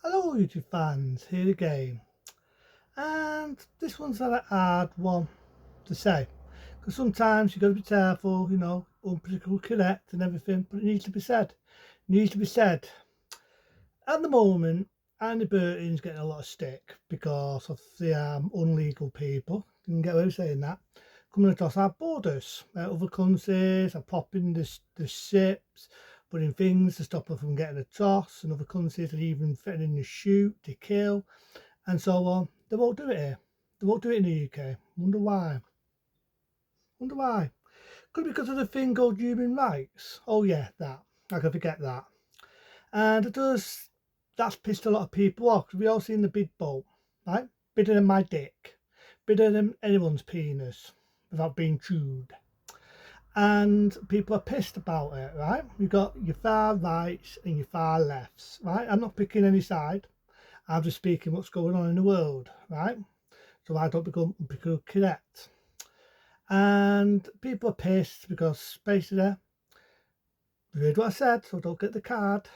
Hello YouTube fans, here again, and this one's a hard one to say because sometimes you got to be careful, unpolitical correct and everything, but it needs to be said. It needs to be said. At the moment, Andy Burton's getting a lot of stick because of the unlegal people, you can get away with saying that, coming across our borders. Other countries are popping the ships, putting things to stop them from getting across, and other countries are even threatening to shoot, to kill, and so on. They won't do it here. They won't do it in the UK. Wonder why? Wonder why? Could it be because of the thing called human rights? Oh yeah, that. I can forget that. And that's pissed a lot of people off. We all seen the big boat, right? Bigger than my dick. Bigger than anyone's penis without being chewed. And people are pissed about it, right? You've got your far rights and your far lefts, right? I'm not picking any side. I'm just speaking what's going on in the world, right? So I don't become correct. And people are pissed because basically, you heard what I said, so don't get the card.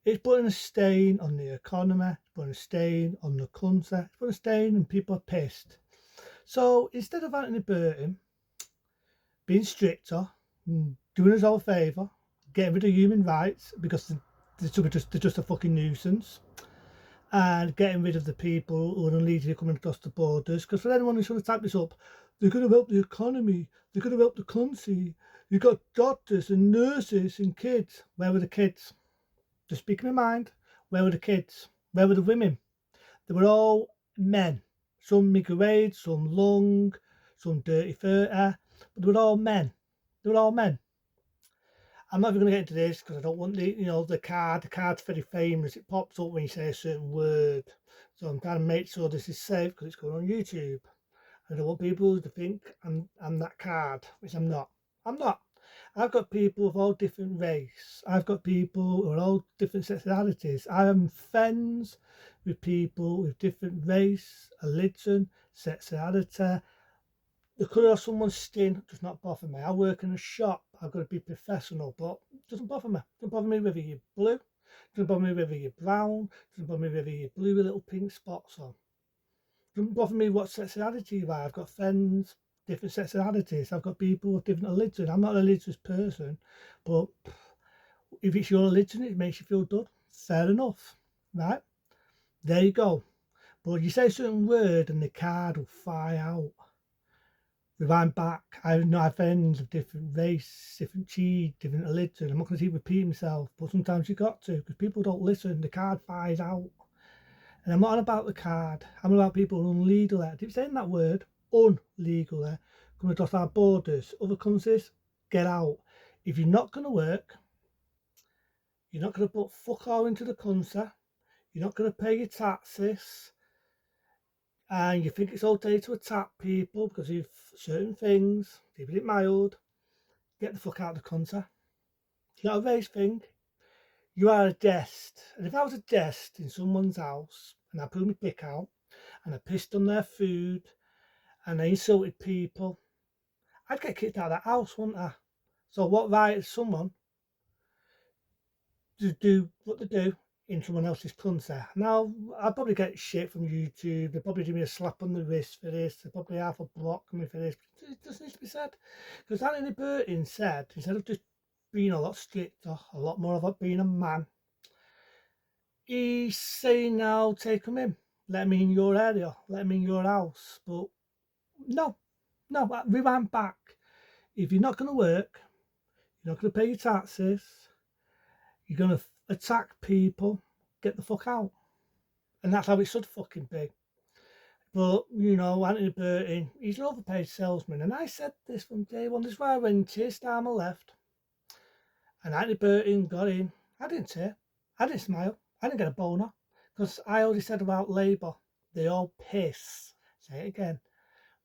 It's putting a stain on the economy, it's putting a stain on the country, it's putting a stain and people are pissed. So instead of Anthony Burton being stricter, doing us all a favour, getting rid of human rights because they're just a fucking nuisance, and getting rid of the people who are illegally coming across the borders. Because for anyone who's going to type this up, they're going to help the economy, they're going to help the country. You've got doctors and nurses and kids. Where were the kids? Just speaking my mind, where were the kids? Where were the women? They were all men. Some middle-aged, some long, some dirty 30, but they were all men. They were all men. I'm not even going to get into this because I don't want the card. The card's very famous. It pops up when you say a certain word. So I'm trying to make sure this is safe because it's going on YouTube. I don't want people to think I'm that card, which I'm not. I'm not. I've got people of all different race. I've got people who are all different sexualities. I am friends with people with different race, religion, sexuality. The colour of someone's skin does not bother me. I work in a shop. I've got to be professional, but it doesn't bother me. It doesn't bother me whether you're blue. It doesn't bother me whether you're brown. It doesn't bother me whether you're blue with little pink spots on. It doesn't bother me what sexuality you are. I've got friends, different sexualities. I've got people with different religion. I'm not a religious person, but if it's your religion, it makes you feel good. Fair enough, right? There you go. But you say a certain word and the card will fly out. Rewind back, I know I have friends of different race, different cheese, different religion. I'm not going to keep repeating myself, but sometimes you got to because people don't listen. The card flies out. And I'm not about the card. I'm about people illegally. I keep saying that word, unlegally, coming across our borders. Other countries, get out. If you're not going to work, you're not going to put fuck all into the country, you're not going to pay your taxes, and you think it's okay to attack people because of certain things, keeping it mild, get the fuck out of the country. It's not a race thing. You are a guest. And if I was a guest in someone's house and I pulled my pick out and I pissed on their food and I insulted people, I'd get kicked out of that house, wouldn't I? So what right is someone to do what they do in someone else's country? Now, I'll probably get shit from YouTube. They'll probably give me a slap on the wrist for this. They'll probably have a block me for this. It just needs to be said. Because Anthony Burton said, instead of just being a lot stricter, a lot more about being a man, he's saying now, take them in. Let me in your area. Let me in your house. But no, rewind back. If you're not going to work, you're not going to pay your taxes, you're going to attack people, get the fuck out. And that's how it should fucking be. But, Anthony Burton, he's an overpaid salesman. And I said this from day one. This is why when Keir Starmer left and Anthony Burton got in, I didn't cheer. I didn't smile. I didn't get a boner. Because I already said about Labour, they all piss. Say it again.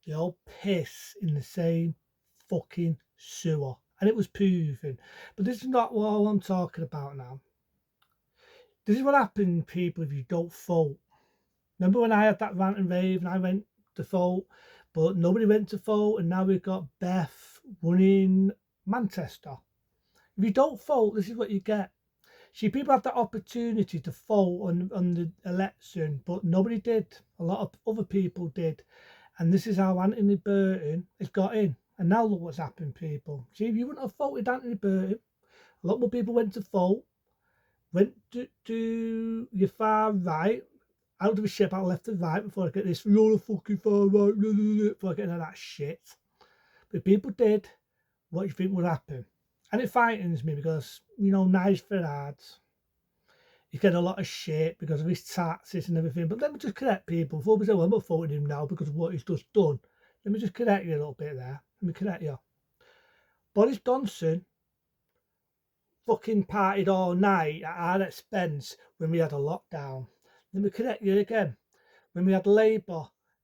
They all piss in the same fucking sewer. And it was proven. But this is not what I'm talking about now. This is what happened, people, if you don't vote. Remember when I had that rant and rave and I went to vote, but nobody went to vote, and now we've got Beth running Manchester. If you don't vote, this is what you get. See, people had that opportunity to vote on the election, but nobody did. A lot of other people did. And this is how Anthony Burton has got in. And now look what's happened, people. See, if you wouldn't have voted Anthony Burton, a lot more people went to vote, went to your far right. I don't give a shit about left and right before I get this. You're a fucking far right. Before I get into that shit. But people did. What do you think would happen? And it frightens me because, you know, Nigel Farage, he's getting a lot of shit because of his taxes and everything. But let me just correct people. Before we say, well, I'm not voting him now because of what he's just done. Let me just correct you a little bit there. Let me correct you. Boris Johnson fucking partied all night at our expense when we had a lockdown. Let me correct you again. When we had Labour,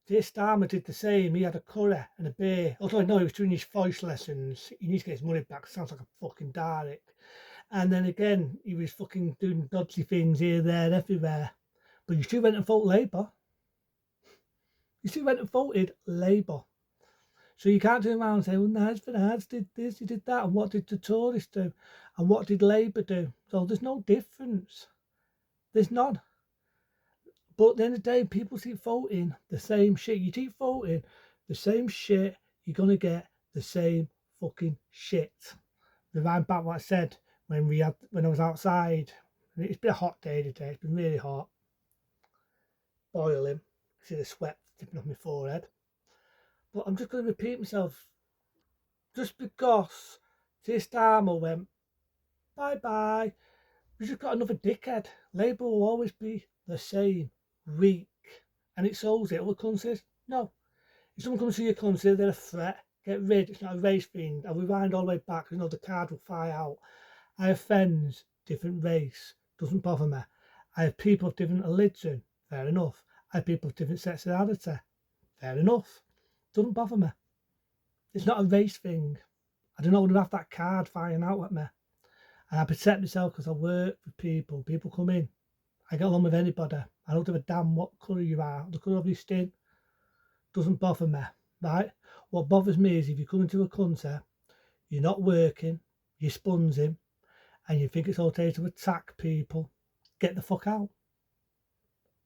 Jay Starmer did the same. He had a curry and a beer. Although I know he was doing his voice lessons. He needs to get his money back. Sounds like a fucking Derek. And then again, he was fucking doing dodgy things here, there, everywhere. But you still went and voted Labour. You still went and voted Labour. So you can't turn around and say, well, Nigel Farage did this, he did that, and what did the Tories do? And what did Labour do? So there's no difference. There's none. But at the end of the day, people keep voting the same shit. You keep voting the same shit, you're going to get the same fucking shit. Rewind back what I said when I was outside. It's been a hot day today. It's been really hot. Boiling. See the sweat dripping off my forehead. But I'm just going to repeat myself. Just because this Starmer went, bye-bye, we just got another dickhead. Labour will always be the same. Weak. And it shows it. Other countries, no. If someone comes to your country, they're a threat. Get rid. It's not a race thing. I'll rewind all the way back. You know, the card will fly out. I have friends, different race. Doesn't bother me. I have people of different religion. Fair enough. I have people of different sexuality. Fair enough. Doesn't bother me. It's not a race thing. I don't know when I have that card flying out at me. And I protect myself because I work with people. People come in. I get along with anybody. I don't give a damn what colour you are. The colour of your skin doesn't bother me, right? What bothers me is if you come into a country, you're not working, you're sponging, and you think it's okay to attack people, get the fuck out.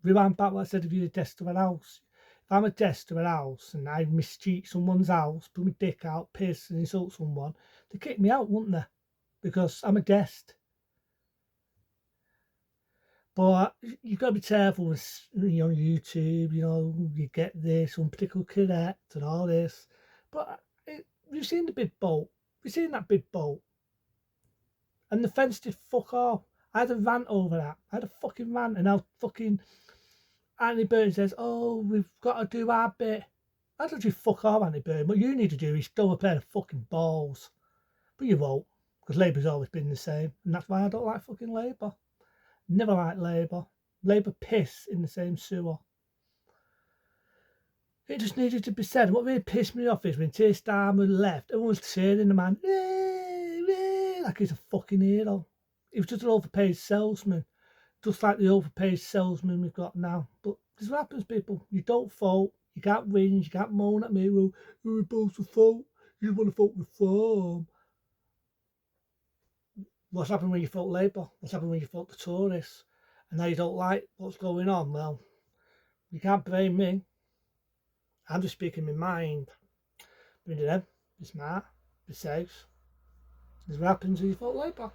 Rewind back what I said, if you're a guest to a house. If I'm a guest to a house and I mistreat someone's house, put my dick out, piss and insult someone, they kick me out, wouldn't they? Because I'm a guest. But you've got to be careful with, you know, YouTube, you know, you get this, unpolitical correct and all this. But we've seen the big boat. We've seen that big boat. And the fence did fuck off. I had a rant over that. I had a fucking rant, and now fucking Anthony Burton says, oh, we've got to do our bit. I don't do fuck off, Anthony Burton. What you need to do is throw a pair of fucking balls. But you won't, because Labour's always been the same. And that's why I don't like fucking Labour. Never liked Labour. Labour piss in the same sewer. It just needed to be said. What really pissed me off is when Keir Starmer left, everyone was cheering the man, like he's a fucking hero. He was just an overpaid salesman, just like the overpaid salesman we've got now. But this is what happens, people. You don't vote, you can't whinge, you can't moan at me, well, you're supposed to vote, you want to vote reform. What's happened when you vote Labour? What's happened when you vote the Tories? And now you don't like what's going on? Well, you can't blame me. I'm just speaking my mind. But you know, be smart, be safe. This is what happens when you vote Labour.